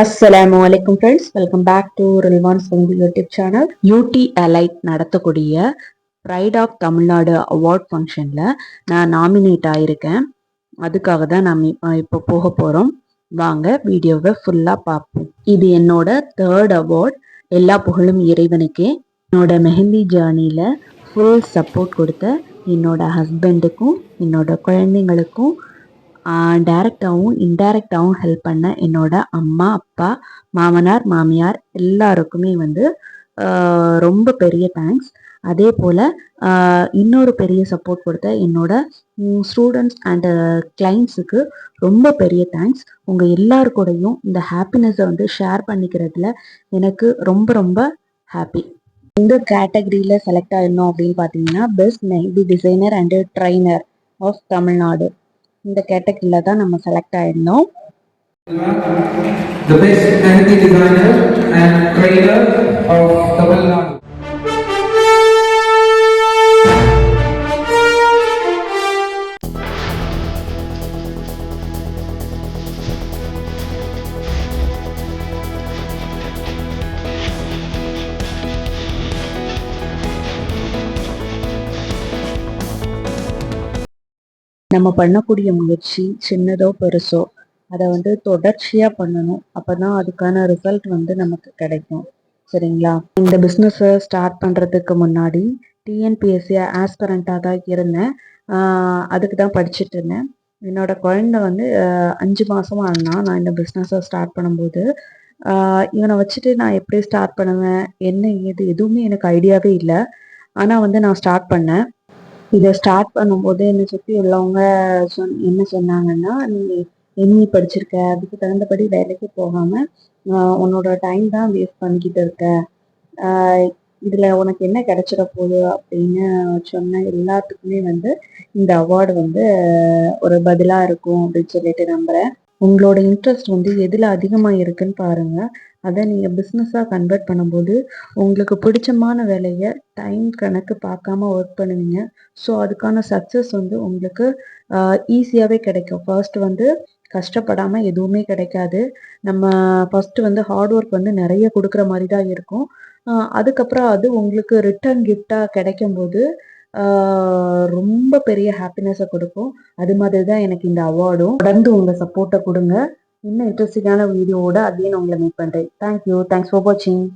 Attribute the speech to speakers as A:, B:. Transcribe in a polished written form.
A: அஸ்ஸலாமு அலைக்கும் friends, welcome back to Rilwan sound YouTube channel. யூடி அலைட் நடத்தக்கூடிய ப்ரைட் ஆஃப் தமிழ்நாடு அவார்ட் ஃபங்க்ஷனில் நான் நாமினேட் ஆகியிருக்கேன். அதுக்காக தான் நாம் இப்போ போக போகிறோம். வாங்க வீடியோவை ஃபுல்லாக பார்ப்போம். இது என்னோட 3rd அவார்ட். எல்லா புகழும் இறைவனுக்கே. என்னோட மெஹந்தி ஜேர்னியில் ஃபுல் சப்போர்ட் கொடுத்த என்னோட ஹஸ்பண்டுக்கும் என்னோட குழந்தைங்களுக்கும் டைரக்டாகவும் இன்டைரக்டாகவும் ஹெல்ப் பண்ண என்னோட அம்மா அப்பா மாமனார் மாமியார் எல்லாருக்குமே ரொம்ப பெரிய தேங்க்ஸ். அதே போல் இன்னொரு பெரிய சப்போர்ட் கொடுத்த என்னோட ஸ்டூடெண்ட்ஸ் அண்டு கிளைண்ட்ஸுக்கு ரொம்ப பெரிய தேங்க்ஸ். உங்கள் எல்லாருக்கூடையும் இந்த ஹாப்பினஸை ஷேர் பண்ணிக்கிறதுல எனக்கு ரொம்ப ரொம்ப ஹாப்பி. இந்த கேட்டகரியில் செலக்ட் ஆகிடணும் அப்படின்னு பார்த்தீங்கன்னா best mehendi designer and trainer of Tamil Nadu, இந்த கேட்டகரியில தான் நம்ம செலக்ட் ஆயிருந்தோம்.
B: The best mehendi designer and trainer of Tamil Nadu.
A: நம்ம பண்ணக்கூடிய முயற்சி சின்னதோ பெருசோ அதை தொடர்ச்சியாக பண்ணணும். அப்போ தான் அதுக்கான ரிசல்ட் நமக்கு கிடைக்கும். சரிங்களா? இந்த பிஸ்னஸை ஸ்டார்ட் பண்ணுறதுக்கு முன்னாடி டிஎன்பிஎஸ்சி ஆஸ்பரண்ட்டாக தான் இருந்தேன். அதுக்கு தான் படிச்சுட்டு இருந்தேன். என்னோட குழந்தை 5 மாதமாக இருந்தான் நான் இந்த பிஸ்னஸை ஸ்டார்ட் பண்ணும்போது. இவனை வச்சுட்டு நான் எப்படி ஸ்டார்ட் பண்ணுவேன், என்ன ஏது எதுவுமே எனக்கு ஐடியாவே இல்லை. ஆனால் நான் ஸ்டார்ட் பண்ணேன். இதை ஸ்டார்ட் பண்ணும்போது என்னை சுற்றி உள்ளவங்க என்ன சொன்னாங்கன்னா, நீ எம்இ படிச்சிருக்க, அதுக்கு தகுந்தபடி வேலைக்கு போகாமல் உன்னோட டைம் தான் வேஸ்ட் பண்ணிக்கிட்டு இருக்க, இதில் உனக்கு என்ன கிடைச்சிட போகுது அப்படின்னு சொன்ன எல்லாத்துக்குமே இந்த அவார்டு ஒரு பதிலாக இருக்கும் அப்படின்னு சொல்லிட்டு நம்புகிறேன். உங்களோட இன்ட்ரெஸ்ட் எதில் அதிகமாக இருக்குன்னு பாருங்கள். அதை நீங்கள் பிஸ்னஸாக கன்வெர்ட் பண்ணும்போது உங்களுக்கு பிடிச்சமான வேலையை டைம் கணக்கு பார்க்காம ஒர்க் பண்ணுவீங்க. ஸோ அதுக்கான சக்ஸஸ் உங்களுக்கு ஈஸியாகவே கிடைக்கும். ஃபர்ஸ்ட் கஷ்டப்படாமல் எதுவுமே கிடைக்காது. நம்ம ஃபஸ்ட்டு ஹார்ட் ஒர்க் நிறைய கொடுக்குற மாதிரி தான் இருக்கும். அதுக்கப்புறம் அது உங்களுக்கு ரிட்டர்ன் கிஃப்டாக கிடைக்கும்போது ரொம்ப பெரிய ஹாப்பினஸை கொடுக்கும். அது மாதிரி தான் எனக்கு இந்த அவார்டும். தொடர்ந்து உங்கள் சப்போர்ட்டை கொடுங்க. இன்னும் இன்ட்ரெஸ்டிங்கான வீடியோவோட அதையும் நான் உங்களை மீட் பண்ணுறேன். தேங்க்யூ. தேங்க்ஸ் ஃபார் வாட்சிங்.